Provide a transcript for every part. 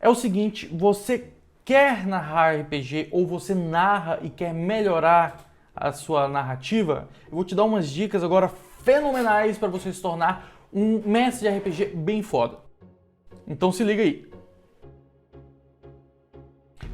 É o seguinte, você quer narrar RPG ou você narra e quer melhorar a sua narrativa? Eu vou te dar umas dicas agora fenomenais para você se tornar um mestre de RPG bem foda. Então se liga aí.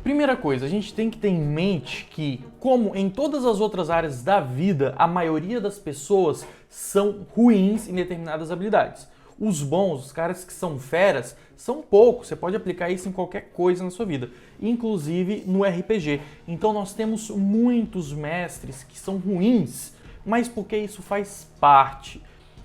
Primeira coisa, a gente tem que ter em mente que, como em todas as outras áreas da vida, a maioria das pessoas são ruins em determinadas habilidades. Os bons, os caras que são feras, são poucos. Você pode aplicar isso em qualquer coisa na sua vida, inclusive no RPG. Então nós temos muitos mestres que são ruins, mas porque isso faz parte.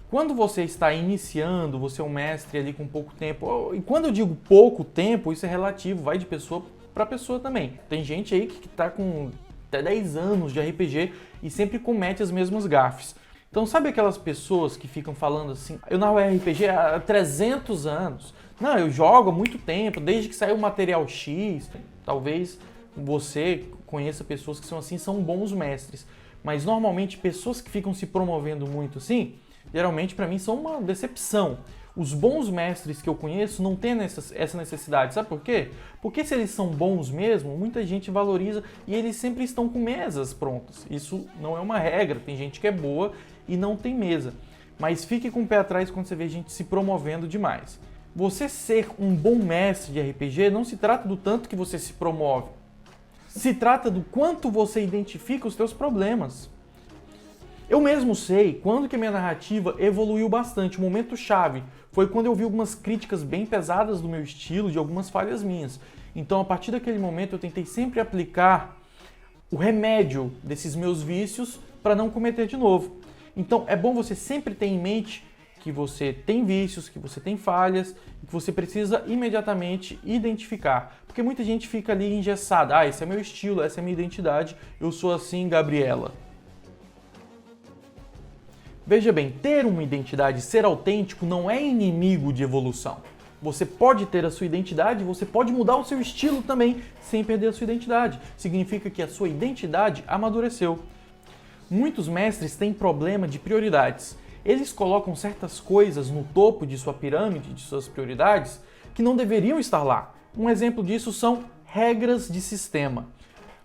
Quando você está iniciando, você é um mestre ali com pouco tempo, e quando eu digo pouco tempo, isso é relativo, vai de pessoa para pessoa também. Tem gente aí que está com até 10 anos de RPG e sempre comete as mesmas gafes. Então sabe aquelas pessoas que ficam falando assim, eu narro RPG há 300 anos, não, eu jogo há muito tempo, desde que saiu o material X, talvez você conheça pessoas que são assim, são bons mestres, mas normalmente pessoas que ficam se promovendo muito assim, geralmente para mim são uma decepção. Os bons mestres que eu conheço não têm essa necessidade, sabe por quê? Porque se eles são bons mesmo, muita gente valoriza e eles sempre estão com mesas prontas. Isso não é uma regra, tem gente que é boa e não tem mesa. Mas fique com o pé atrás quando você vê gente se promovendo demais. Você ser um bom mestre de RPG não se trata do tanto que você se promove. Se trata do quanto você identifica os seus problemas. Eu mesmo sei quando que a minha narrativa evoluiu bastante. O momento chave foi quando eu vi algumas críticas bem pesadas do meu estilo, de algumas falhas minhas. Então, a partir daquele momento, eu tentei sempre aplicar o remédio desses meus vícios para não cometer de novo. Então, é bom você sempre ter em mente que você tem vícios, que você tem falhas, e que você precisa imediatamente identificar. Porque muita gente fica ali engessada. Ah, esse é meu estilo, essa é a minha identidade, eu sou assim, Gabriela. Veja bem, ter uma identidade, ser autêntico, não é inimigo de evolução. Você pode ter a sua identidade, você pode mudar o seu estilo também, sem perder a sua identidade. Significa que a sua identidade amadureceu. Muitos mestres têm problema de prioridades. Eles colocam certas coisas no topo de sua pirâmide, de suas prioridades, que não deveriam estar lá. Um exemplo disso são regras de sistema.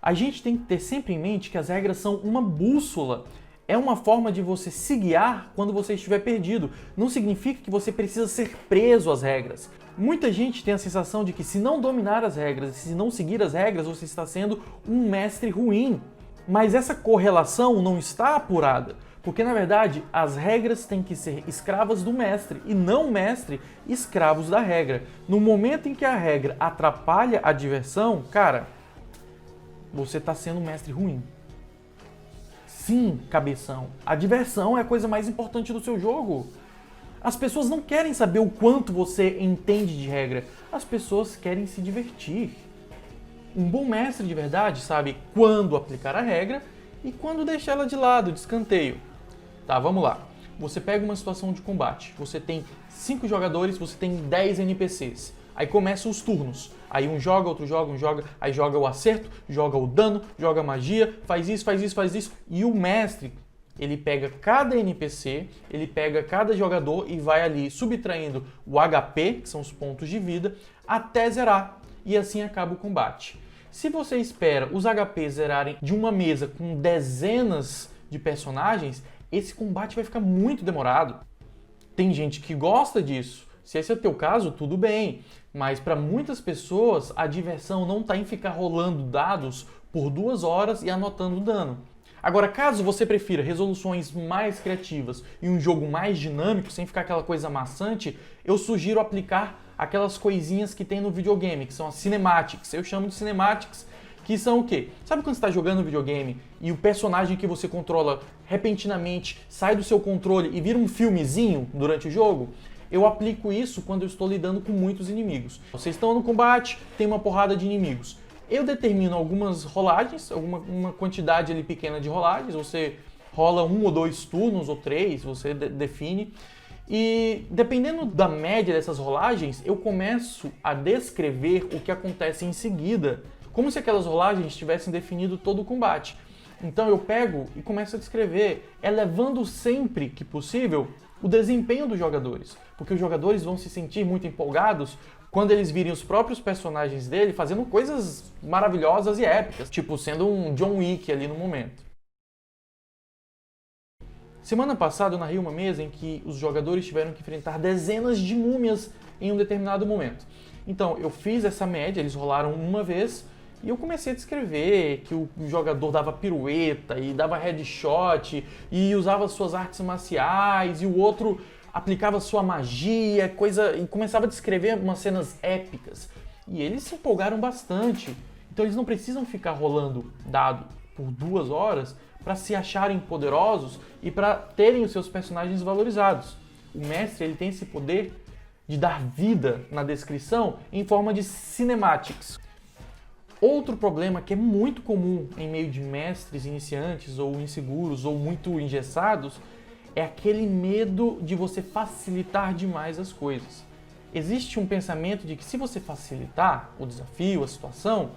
A gente tem que ter sempre em mente que as regras são uma bússola. É uma forma de você se guiar quando você estiver perdido. Não significa que você precisa ser preso às regras. Muita gente tem a sensação de que se não dominar as regras e se não seguir as regras, você está sendo um mestre ruim. Mas essa correlação não está apurada, porque na verdade as regras têm que ser escravas do mestre e não o mestre escravos da regra. No momento em que a regra atrapalha a diversão, cara, você está sendo um mestre ruim. Sim, cabeção, a diversão é a coisa mais importante do seu jogo. As pessoas não querem saber o quanto você entende de regra, as pessoas querem se divertir. Um bom mestre de verdade sabe quando aplicar a regra e quando deixar ela de lado, de escanteio. Tá, vamos lá. Você pega uma situação de combate, você tem 5 jogadores, você tem 10 NPCs. Aí começam os turnos. Aí um joga, outro joga, um joga, aí joga o acerto, joga o dano, joga a magia, faz isso, faz isso, faz isso. E o mestre, ele pega cada NPC, ele pega cada jogador e vai ali subtraindo o HP, que são os pontos de vida, até zerar. E assim acaba o combate. Se você espera os HP zerarem de uma mesa com dezenas de personagens, esse combate vai ficar muito demorado. Tem gente que gosta disso. Se esse é o teu caso, tudo bem. Mas para muitas pessoas, a diversão não está em ficar rolando dados por 2 horas e anotando dano. Agora, caso você prefira resoluções mais criativas e um jogo mais dinâmico, sem ficar aquela coisa maçante, eu sugiro aplicar aquelas coisinhas que tem no videogame, que são as cinematics. Eu chamo de cinematics, que são o quê? Sabe quando você está jogando videogame e o personagem que você controla repentinamente sai do seu controle e vira um filmezinho durante o jogo? Eu aplico isso quando eu estou lidando com muitos inimigos. Vocês estão no combate, tem uma porrada de inimigos. Eu determino algumas rolagens, uma quantidade ali pequena de rolagens. Você rola 1 ou 2 turnos, ou 3, você define. E dependendo da média dessas rolagens, eu começo a descrever o que acontece em seguida, como se aquelas rolagens tivessem definido todo o combate. Então eu pego e começo a descrever, elevando sempre que possível o desempenho dos jogadores, porque os jogadores vão se sentir muito empolgados quando eles virem os próprios personagens dele fazendo coisas maravilhosas e épicas, tipo sendo um John Wick ali no momento. Semana passada eu narrei uma mesa em que os jogadores tiveram que enfrentar dezenas de múmias em um determinado momento. Então eu fiz essa média, eles rolaram uma vez e eu comecei a descrever que o jogador dava pirueta e dava headshot e usava suas artes marciais e o outro aplicava sua magia, e começava a descrever umas cenas épicas. E eles se empolgaram bastante. Então eles não precisam ficar rolando dado por 2 horas para se acharem poderosos e para terem os seus personagens valorizados. O mestre ele tem esse poder de dar vida na descrição em forma de cinematics. Outro problema que é muito comum em meio de mestres iniciantes ou inseguros ou muito engessados é aquele medo de você facilitar demais as coisas. Existe um pensamento de que se você facilitar o desafio, a situação,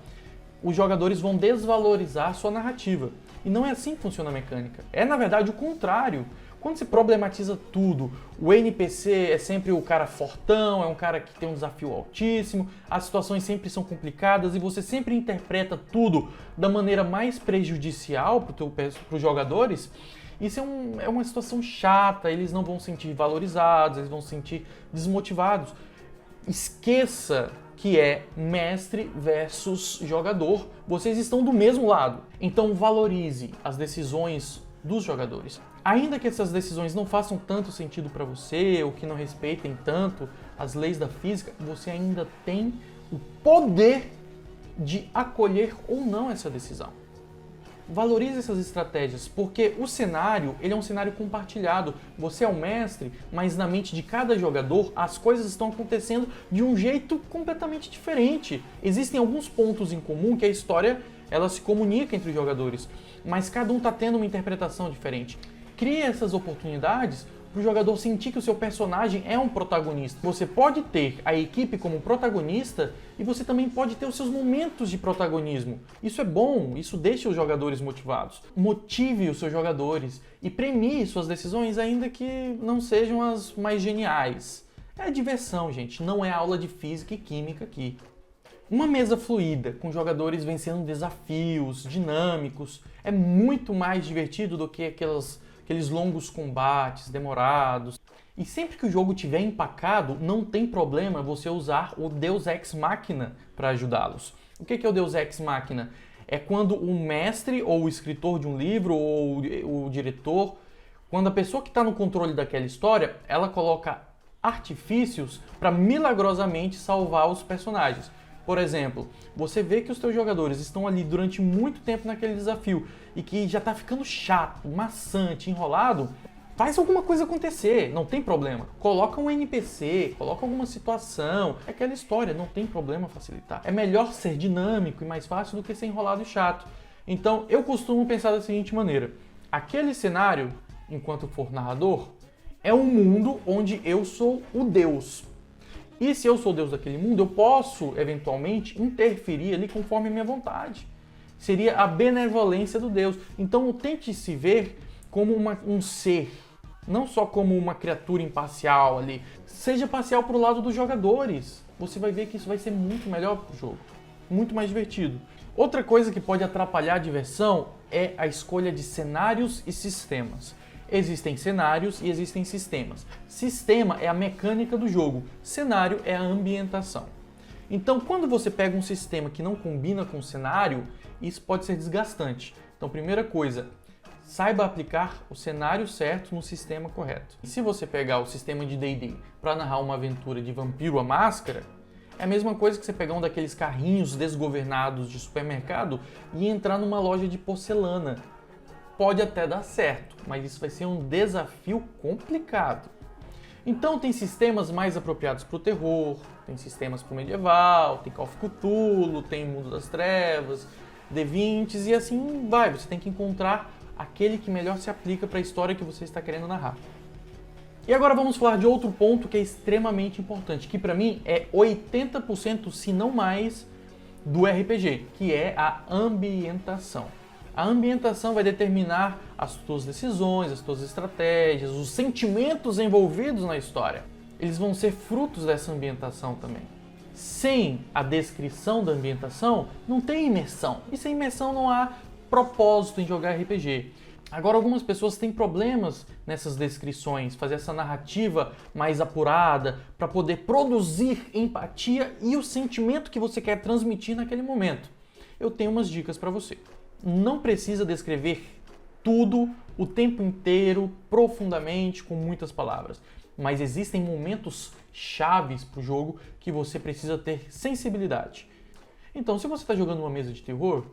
os jogadores vão desvalorizar a sua narrativa. E não é assim que funciona a mecânica. É, na verdade, o contrário. Quando se problematiza tudo, o NPC é sempre o cara fortão, é um cara que tem um desafio altíssimo, as situações sempre são complicadas e você sempre interpreta tudo da maneira mais prejudicial para os jogadores, isso é uma situação chata, eles não vão se sentir valorizados, eles vão se sentir desmotivados. Esqueça que é mestre versus jogador, vocês estão do mesmo lado. Então valorize as decisões dos jogadores. Ainda que essas decisões não façam tanto sentido para você, ou que não respeitem tanto as leis da física, você ainda tem o poder de acolher ou não essa decisão. Valorize essas estratégias, porque o cenário ele é um cenário compartilhado. Você é o mestre, mas na mente de cada jogador as coisas estão acontecendo de um jeito completamente diferente. Existem alguns pontos em comum que a história ela se comunica entre os jogadores, mas cada um está tendo uma interpretação diferente. Crie essas oportunidades para o jogador sentir que o seu personagem é um protagonista. Você pode ter a equipe como protagonista e você também pode ter os seus momentos de protagonismo. Isso é bom, isso deixa os jogadores motivados. Motive os seus jogadores e premie suas decisões, ainda que não sejam as mais geniais. É diversão, gente, não é aula de física e química aqui. Uma mesa fluida, com jogadores vencendo desafios dinâmicos, é muito mais divertido do que aqueles longos combates demorados. E sempre que o jogo estiver empacado, não tem problema você usar o Deus Ex Machina para ajudá-los. O que é o Deus Ex Machina? É quando o mestre ou o escritor de um livro ou o diretor, quando a pessoa que está no controle daquela história, ela coloca artifícios para milagrosamente salvar os personagens. Por exemplo, você vê que os seus jogadores estão ali durante muito tempo naquele desafio e que já está ficando chato, maçante, enrolado, faz alguma coisa acontecer, não tem problema. Coloca um NPC, coloca alguma situação, é aquela história, não tem problema facilitar. É melhor ser dinâmico e mais fácil do que ser enrolado e chato. Então eu costumo pensar da seguinte maneira: aquele cenário, enquanto for narrador, é um mundo onde eu sou o Deus. E se eu sou o Deus daquele mundo, eu posso, eventualmente, interferir ali conforme a minha vontade. Seria a benevolência do Deus. Então, tente se ver como um ser, não só como uma criatura imparcial ali. Seja parcial para o lado dos jogadores. Você vai ver que isso vai ser muito melhor para o jogo, muito mais divertido. Outra coisa que pode atrapalhar a diversão é a escolha de cenários e sistemas. Existem cenários e existem sistemas. Sistema é a mecânica do jogo, cenário é a ambientação. Então, quando você pega um sistema que não combina com o cenário, isso pode ser desgastante. Então, primeira coisa, saiba aplicar o cenário certo no sistema correto. E se você pegar o sistema de D&D para narrar uma aventura de Vampiro à Máscara, é a mesma coisa que você pegar um daqueles carrinhos desgovernados de supermercado e entrar numa loja de porcelana. Pode até dar certo, mas isso vai ser um desafio complicado. Então tem sistemas mais apropriados para o terror, tem sistemas para o medieval, tem Call of Cthulhu, tem Mundo das Trevas, D20 e assim vai. Você tem que encontrar aquele que melhor se aplica para a história que você está querendo narrar. E agora vamos falar de outro ponto que é extremamente importante, que para mim é 80%, se não mais, do RPG, que é a ambientação. A ambientação vai determinar as tuas decisões, as tuas estratégias, os sentimentos envolvidos na história. Eles vão ser frutos dessa ambientação também. Sem a descrição da ambientação, não tem imersão. E sem imersão não há propósito em jogar RPG. Agora, algumas pessoas têm problemas nessas descrições, fazer essa narrativa mais apurada para poder produzir empatia e o sentimento que você quer transmitir naquele momento. Eu tenho umas dicas para você. Não precisa descrever tudo o tempo inteiro, profundamente, com muitas palavras. Mas existem momentos chaves para o jogo que você precisa ter sensibilidade. Então, se você está jogando uma mesa de terror,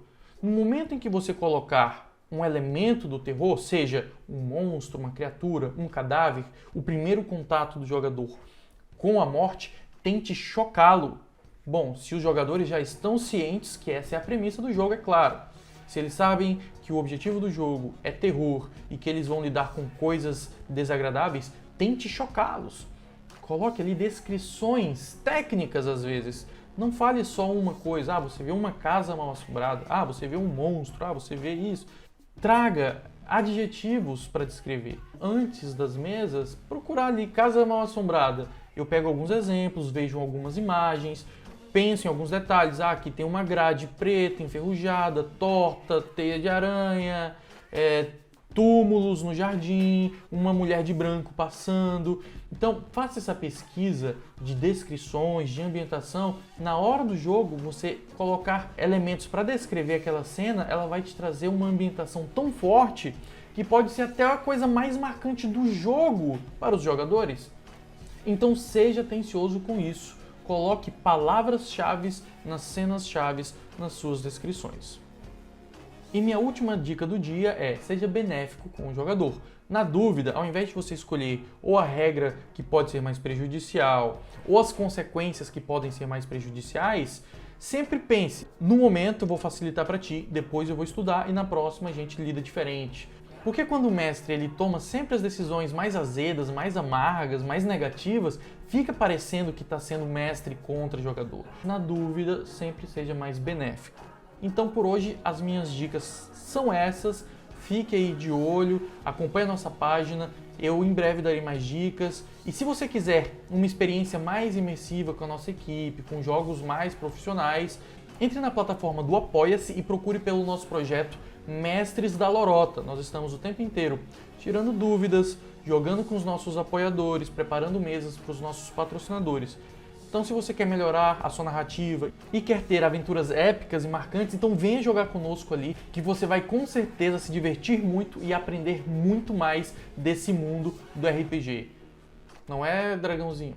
no momento em que você colocar um elemento do terror, seja um monstro, uma criatura, um cadáver, o primeiro contato do jogador com a morte, tente chocá-lo. Bom, se os jogadores já estão cientes que essa é a premissa do jogo, é claro. Se eles sabem que o objetivo do jogo é terror e que eles vão lidar com coisas desagradáveis, tente chocá-los. Coloque ali descrições técnicas às vezes. Não fale só uma coisa, você vê uma casa mal assombrada, você vê um monstro, você vê isso. Traga adjetivos para descrever. Antes das mesas, procurar ali casa mal assombrada. Eu pego alguns exemplos, vejo algumas imagens, penso em alguns detalhes. Aqui tem uma grade preta, enferrujada, torta, teia de aranha, túmulos no jardim, uma mulher de branco passando. Então, faça essa pesquisa de descrições, de ambientação. Na hora do jogo, você colocar elementos para descrever aquela cena, ela vai te trazer uma ambientação tão forte que pode ser até a coisa mais marcante do jogo para os jogadores. Então, seja atencioso com isso. Coloque palavras-chave nas cenas-chave nas suas descrições. E minha última dica do dia é: seja benéfico com o jogador. Na dúvida, ao invés de você escolher ou a regra que pode ser mais prejudicial ou as consequências que podem ser mais prejudiciais, sempre pense, no momento eu vou facilitar para ti, depois eu vou estudar e na próxima a gente lida diferente. Porque quando o mestre ele toma sempre as decisões mais azedas, mais amargas, mais negativas, fica parecendo que está sendo mestre contra jogador. Na dúvida, sempre seja mais benéfico. Então por hoje as minhas dicas são essas, fique aí de olho, acompanhe a nossa página, eu em breve darei mais dicas. E se você quiser uma experiência mais imersiva com a nossa equipe, com jogos mais profissionais, entre na plataforma do Apoia-se e procure pelo nosso projeto Mestres da Lorota. Nós estamos o tempo inteiro tirando dúvidas, jogando com os nossos apoiadores, preparando mesas para os nossos patrocinadores. Então, se você quer melhorar a sua narrativa e quer ter aventuras épicas e marcantes, então venha jogar conosco ali, que você vai com certeza se divertir muito e aprender muito mais desse mundo do RPG. Não é, dragãozinho?